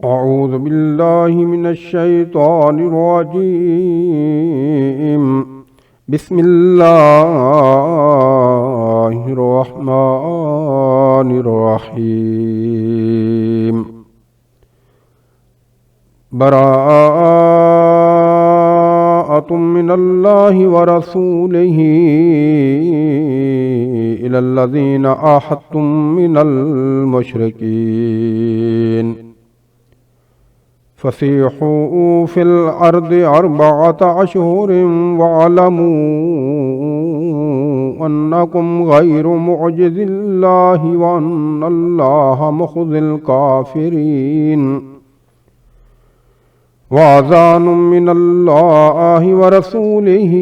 أعوذ بالله من الشيطان الرجيم. بسم الله الرحمن الرحيم. براءة من الله ورسوله إلى الذين عاهدتم من المشركين فسيحوا في الأرض 4 أشهر واعلموا أنكم غير معجز الله وأن الله مخزي الكافرين. وأذان من الله ورسوله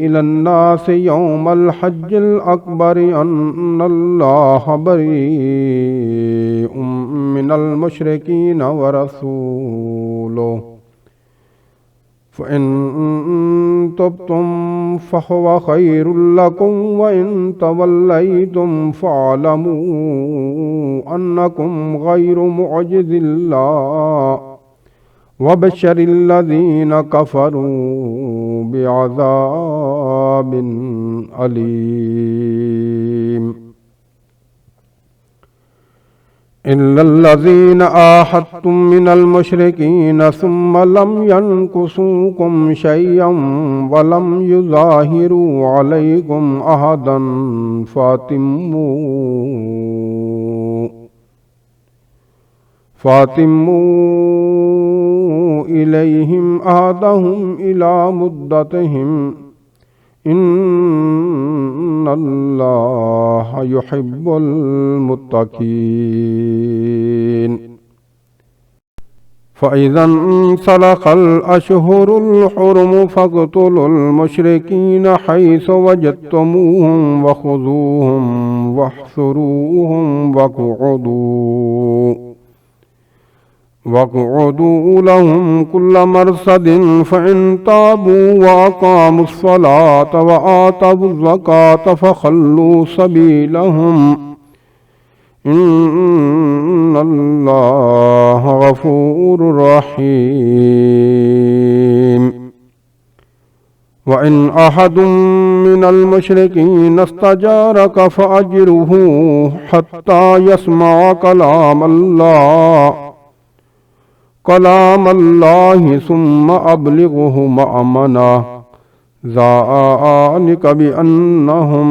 إلى الناس يوم الحج الأكبر أن الله بريء من المشركين ورسوله فإن تبتم فهو خير لكم وإن توليتم فاعلموا أنكم غير معجز الله وبشر الذين كفروا بعذاب أليم. إلا الذين عاهدتم من المشركين ثم لم ينقصوكم شيئا ولم يظاهروا عليكم أحدا فاتموا إليهم عهدهم إلى مدتهم إن الله يحب المتقين. فإذا انسلخ الأشهر الحرم فاقتلوا المشركين حيث وجدتموهم وخذوهم واحصروهم واقعدوا لهم كل مرصد فإن تابوا وأقاموا الصلاة وآتوا الزكاة فخلوا سبيلهم إن الله غفور رحيم. وإن أحد من المشركين استجارك فأجره حتى يسمع كلام الله ثم أبلغه مأمنا ذلك بأنهم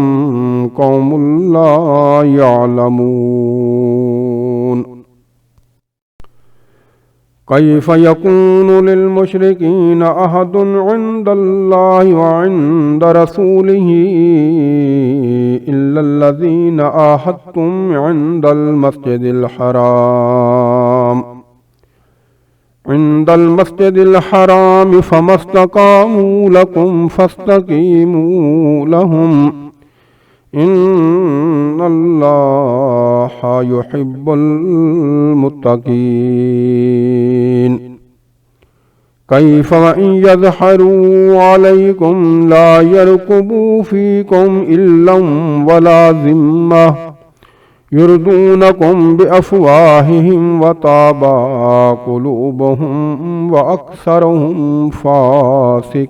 قوم لا يعلمون. كيف يكون للمشركين عهد عند الله وعند رسوله إلا الذين عاهدتم عند المسجد الحرام فما استقاموا لكم فاستقيموا لهم إن الله يحب المتقين. كيف وإن يظهروا عليكم لا يرقبوا فيكم إلا ولا ذمة يرضونكم بأفواههم وتابى قلوبهم وأكثرهم فاسقون.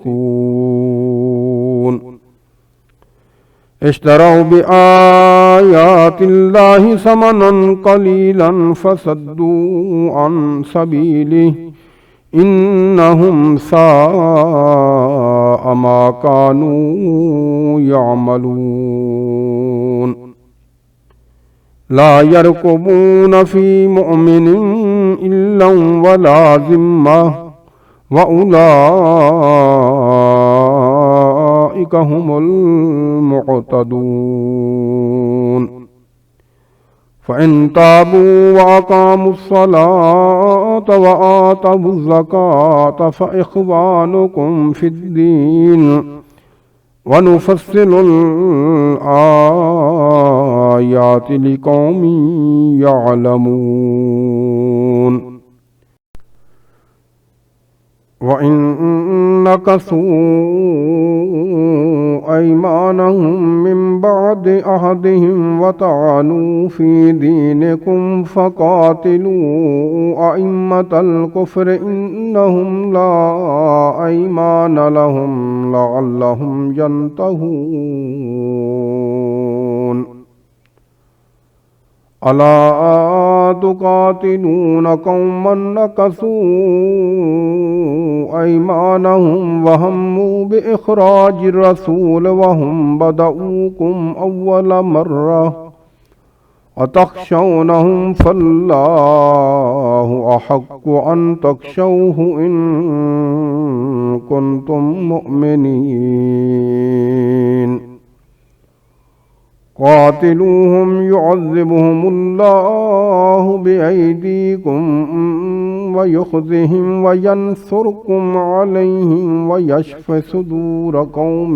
اشتروا بآيات الله ثمنا قليلا فصدوا عن سبيله إنهم ساء ما كانوا يعملون. لا يرقبون في مؤمن إلا ولا ذمة وأولئك هم المعتدون. فإن تابوا وأقاموا الصلاة وآتوا الزكاة فإخوانكم في الدين ونفصل الآيات لقوم يعلمون. وإن نكثوا أيمانهم من بعد عهدهم وطعنوا في دينكم فقاتلوا أئمة الكفر إنهم لا أيمان لهم لعلهم ينتهون ألا تقاتلون قوما نكثوا أيمانهم وهموا بإخراج الرسول وهم بدؤوكم أول مرة أتخشونهم فالله أحق أن تخشوه إن كنتم مؤمنين قاتلوهم يعذبهم الله بأيديكم ويخزهم وينصركم عليهم ويشف صدور قوم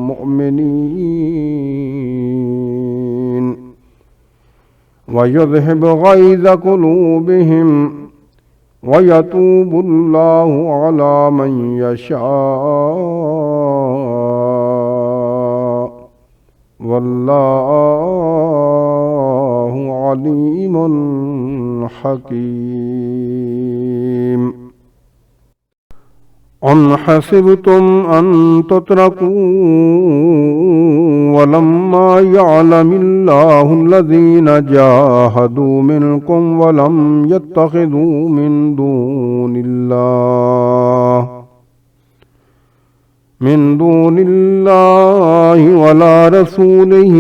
مؤمنين ويذهب غيظ قلوبهم ويتوب الله على من يشاء والله عليم حكيم أم حسبتم أن تتركوا ولما يعلم الله الذين جاهدوا منكم ولم يتخذوا من دون الله ولا رسوله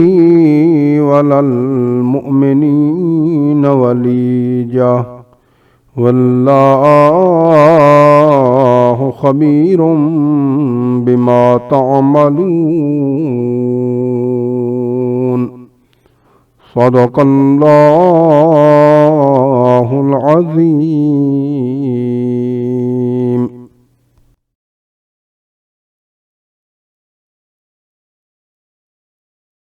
ولا المؤمنين وليجا والله خبير بما تعملون صدق الله العظيم.